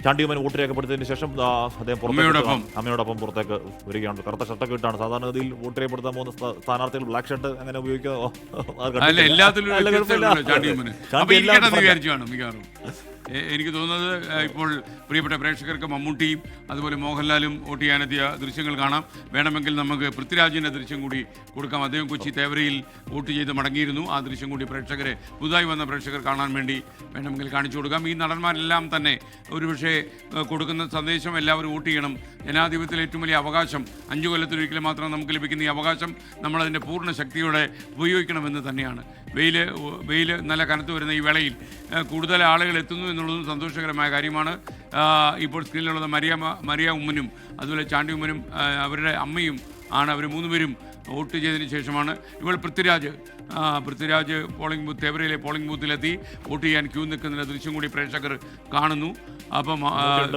Chandy Oommen vote രേഖപ്പെടുത്തിയതിനു ശേഷം അദ്ദേഹം അമ്മയോടൊപ്പം പുറത്തേക്ക് വരികയാണ്. കറുത്ത ഷർട്ടൊക്കെ ഇട്ടാണ്. സാധാരണഗതിയിൽ വോട്ട് രേഖപ്പെടുത്താൻ പോകുന്ന സ്ഥാനാർത്ഥികൾ ബ്ലാക്ക് ഷർട്ട് അങ്ങനെ ഉപയോഗിക്കുക. എനിക്ക് തോന്നുന്നത് ഇപ്പോൾ പ്രിയപ്പെട്ട പ്രേക്ഷകർക്ക് മമ്മൂട്ടിയും അതുപോലെ മോഹൻലാലും വോട്ട് ചെയ്യാനെത്തിയ ദൃശ്യങ്ങൾ കാണാം. വേണമെങ്കിൽ നമുക്ക് പൃഥ്വിരാജിൻ്റെ ദൃശ്യം കൂടി കൊടുക്കാം. അദ്ദേഹം കൊച്ചി തേവരയിൽ വോട്ട് ചെയ്ത് മടങ്ങിയിരുന്നു. ആ ദൃശ്യം കൂടി പ്രേക്ഷകരെ, പുതുതായി വന്ന പ്രേക്ഷകർ കാണാൻ വേണ്ടി വേണമെങ്കിൽ കാണിച്ചു കൊടുക്കാം. ഈ നടന്മാരെല്ലാം തന്നെ ഒരുപക്ഷെ കൊടുക്കുന്ന സന്ദേശം എല്ലാവരും വോട്ട് ചെയ്യണം. ജനാധിപത്യത്തിലെ ഏറ്റവും വലിയ അവകാശം 5 കൊല്ലത്തിലൊരിക്കലും മാത്രം നമുക്ക് ലഭിക്കുന്ന ഈ അവകാശം നമ്മളതിൻ്റെ പൂർണ്ണ ശക്തിയോടെ ഉപയോഗിക്കണമെന്ന് തന്നെയാണ്. വെയിൽ നല്ല കനത്ത് വരുന്ന ഈ വേളയിൽ കൂടുതൽ ആളുകൾ എത്തുന്നു എന്നുള്ളതും സന്തോഷകരമായ കാര്യമാണ്. ഇപ്പോൾ സ്ക്രീനിലുള്ളത് മരിയ ഉമ്മനും അതുപോലെ ചാണ്ടി ഉമ്മനും അവരുടെ അമ്മയും ആണ്. അവർ 3 പേരും വോട്ട് ചെയ്തതിന് ശേഷമാണ് ഇപ്പോൾ പൃഥ്വിരാജ് പോളിംഗ് ബൂത്ത്, തേവരയിലെ പോളിംഗ് ബൂത്തിലെത്തി വോട്ട് ചെയ്യാൻ ക്യൂ നിൽക്കുന്നതിൻ്റെ ദൃശ്യം കൂടി പ്രേക്ഷകർ കാണുന്നു. അപ്പം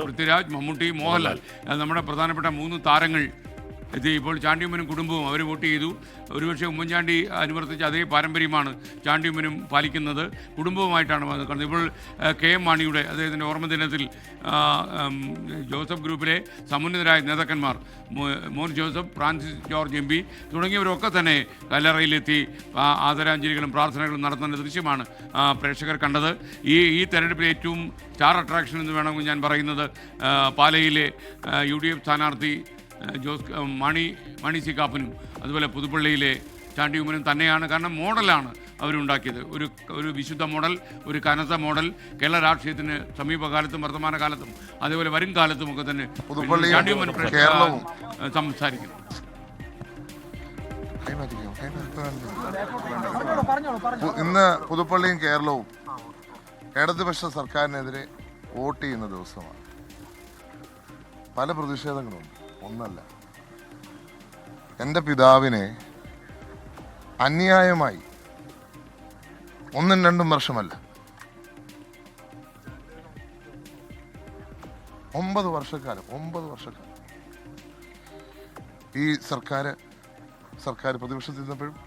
പൃഥ്വിരാജ്, മമ്മൂട്ടി, മോഹൻലാൽ, നമ്മുടെ പ്രധാനപ്പെട്ട 3 താരങ്ങൾ ഇത് ഇപ്പോൾ ചാണ്ടിയുമ്മനും കുടുംബവും അവർ വോട്ട് ചെയ്തു. ഒരുപക്ഷെ ഉമ്മൻചാണ്ടി അനുവർത്തിച്ച അതേ പാരമ്പര്യമാണ് ചാണ്ടിയുമ്മനും പാലിക്കുന്നത്. കുടുംബവുമായിട്ടാണ് കാണുന്നത്. ഇപ്പോൾ KM മാണിയുടെ അദ്ദേഹത്തിൻ്റെ ഓർമ്മദിനത്തിൽ ജോസഫ് ഗ്രൂപ്പിലെ സമുന്നതരായ നേതാക്കന്മാർ മോൻ ജോസഫ്, ഫ്രാൻസിസ് ജോർജ് MP തുടങ്ങിയവരൊക്കെ തന്നെ കല്ലറയിലെത്തി ആദരാഞ്ജലികളും പ്രാർത്ഥനകളും നടത്തുന്ന ദൃശ്യമാണ് പ്രേക്ഷകർ കണ്ടത്. ഈ തെരഞ്ഞെടുപ്പിലെ ഏറ്റവും സ്റ്റാർ അട്രാക്ഷൻ എന്ന് വേണമെങ്കിൽ ഞാൻ പറയുന്നത് പാലയിലെ UDF സ്ഥാനാർത്ഥി മാണി സി കാപ്പനും അതുപോലെ പുതുപ്പള്ളിയിലെ ചാണ്ടിയുമ്മനും തന്നെയാണ്. കാരണം മോഡലാണ് അവരുണ്ടാക്കിയത്. ഒരു വിശുദ്ധ മോഡൽ, ഒരു കനത്ത മോഡൽ കേരള രാഷ്ട്രീയത്തിന് സമീപകാലത്തും വർത്തമാനകാലത്തും അതേപോലെ വരും കാലത്തും ഒക്കെ തന്നെ ചാണ്ടിയുമ്മൻ സംസാരിക്കുന്നു. ഇന്ന് പുതുപ്പള്ളിയും കേരളവും ഇടതുപക്ഷ സർക്കാരിനെതിരെ വോട്ട് ചെയ്യുന്ന ദിവസമാണ്. പല പ്രതിഷേധങ്ങളുണ്ട്, ഒന്നല്ല. എൻ്റെ പിതാവിനെ അന്യായമായി 1-2 വർഷമല്ല 9 വർഷക്കാലം ഈ സർക്കാർ പ്രതിപക്ഷത്തിൽ നിന്നപ്പോഴും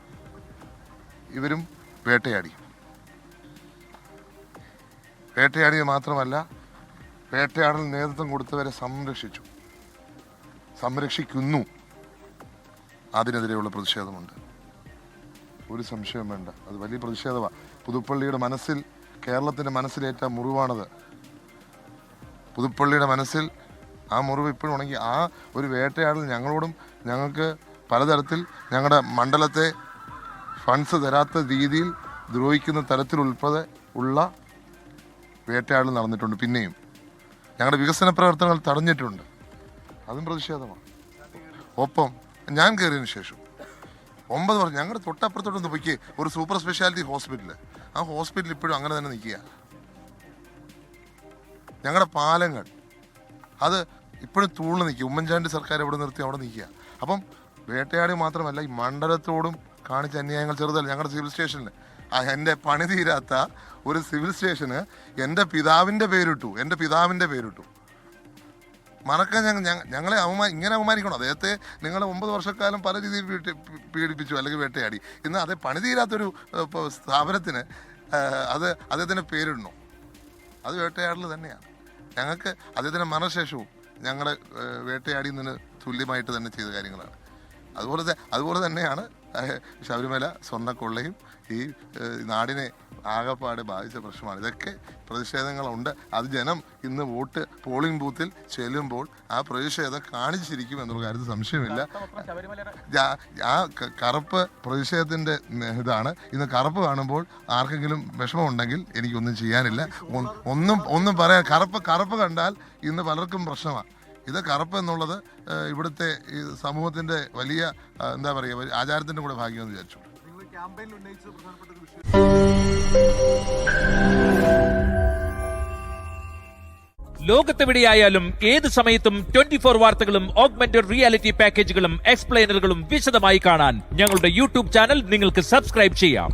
ഇവരും വേട്ടയാടിയത് മാത്രമല്ല, വേട്ടയാടൽ നേതൃത്വം കൊടുത്തവരെ സംരക്ഷിക്കുന്നു. അതിനെതിരെയുള്ള പ്രതിഷേധമുണ്ട്, ഒരു സംശയം വേണ്ട. അത് വലിയ പ്രതിഷേധമാണ്. പുതുപ്പള്ളിയുടെ മനസ്സിൽ, കേരളത്തിൻ്റെ മനസ്സിലേറ്റ മുറിവാണത്. പുതുപ്പള്ളിയുടെ മനസ്സിൽ ആ മുറിവ് ഇപ്പോഴും ഉണങ്ങി. ആ ഒരു വേട്ടയാടൽ ഞങ്ങൾക്ക് പലതരത്തിൽ ഞങ്ങളുടെ മണ്ഡലത്തെ ഫണ്ട്സ് തരാത്ത രീതിയിൽ ദ്രോഹിക്കുന്ന തരത്തിലുൾപ്പെടെ ഉള്ള വേട്ടയാടൽ നടന്നിട്ടുണ്ട്. പിന്നെയും ഞങ്ങളുടെ വികസന പ്രവർത്തനങ്ങൾ തടഞ്ഞിട്ടുണ്ട്, അതും പ്രതിഷേധമാണ്. ഒപ്പം ഞാൻ കയറിയതിന് ശേഷം 9 വർഷം ഞങ്ങളുടെ തൊട്ടപ്പുറത്തോട്ടൊന്ന് പോയിക്ക് ഒരു സൂപ്പർ സ്പെഷ്യാലിറ്റി ഹോസ്പിറ്റൽ, ആ ഹോസ്പിറ്റൽ ഇപ്പോഴും അങ്ങനെ തന്നെ നിൽക്കുക. ഞങ്ങളുടെ പാലങ്ങൾ അത് ഇപ്പോഴും തൂളിൽ നിൽക്കുക. ഉമ്മൻചാണ്ടി സർക്കാർ എവിടെ നിർത്തി അവിടെ നിൽക്കുക. അപ്പം വേട്ടയാടി മാത്രമല്ല, ഈ മണ്ഡലത്തോടും കാണിച്ച അന്യായങ്ങൾ ചെറുതല്ല. ഞങ്ങളുടെ സിവിൽ സ്റ്റേഷനിൽ എൻ്റെ പണി തീരാത്ത ഒരു സിവിൽ സ്റ്റേഷന് എൻ്റെ പിതാവിൻ്റെ പേരിട്ടു. മറക്കാൻ ഞങ്ങളെ ഇങ്ങനെ അവമാനിക്കണം. അദ്ദേഹത്തെ നിങ്ങൾ 9 വർഷക്കാലം പല രീതിയിൽ പീഡിപ്പിച്ചു അല്ലെങ്കിൽ വേട്ടയാടി. ഇന്ന് അതേ പണി തീരാത്തൊരു സ്ഥാപനത്തിന് അത് അദ്ദേഹത്തിൻ്റെ പേരിടണോ? അത് വേട്ടയാടൽ തന്നെയാണ്. ഞങ്ങൾക്ക് അദ്ദേഹത്തിൻ്റെ മരണശേഷവും ഞങ്ങളെ വേട്ടയാടിയതിന് തുല്യമായിട്ട് തന്നെ ചെയ്ത കാര്യങ്ങളാണ്. അതുപോലെ തന്നെയാണ് ശബരിമല സ്വർണ്ണക്കൊള്ളയും ഈ നാടിനെ ആകെപ്പാടെ ബാധിച്ച പ്രശ്നമാണ്. ഇതൊക്കെ പ്രതിഷേധങ്ങളുണ്ട്. അത് ജനം ഇന്ന് പോളിംഗ് ബൂത്തിൽ ചെല്ലുമ്പോൾ ആ പ്രതിഷേധം കാണിച്ചിരിക്കും എന്നുള്ള കാര്യത്തിൽ സംശയമില്ല. ആ കറുപ്പ് പ്രതിഷേധത്തിൻ്റെ ഇതാണ്. ഇന്ന് കറുപ്പ് കാണുമ്പോൾ ആർക്കെങ്കിലും വിഷമമുണ്ടെങ്കിൽ എനിക്കൊന്നും ചെയ്യാനില്ല. ഒന്നും പറയാൻ, കറുപ്പ് കണ്ടാൽ ഇന്ന് പലർക്കും പ്രശ്നമാണ്. ഇത് കറുപ്പ് എന്നുള്ളത് ഇവിടുത്തെ ഈ സമൂഹത്തിൻ്റെ വലിയ എന്താ പറയുക ആചാരത്തിൻ്റെ കൂടെ ഭാഗ്യമെന്ന് വിചാരിച്ചു. ലോകത്തെവിടെയായാലും ഏത് സമയത്തും 24 വാർത്തകളും ഓഗ്മെന്റഡ് റിയാലിറ്റി പാക്കേജുകളും എക്സ്പ്ലെയിനറുകളും വിശദമായി കാണാൻ ഞങ്ങളുടെ YouTube ചാനൽ നിങ്ങൾക്ക് സബ്സ്ക്രൈബ് ചെയ്യാം.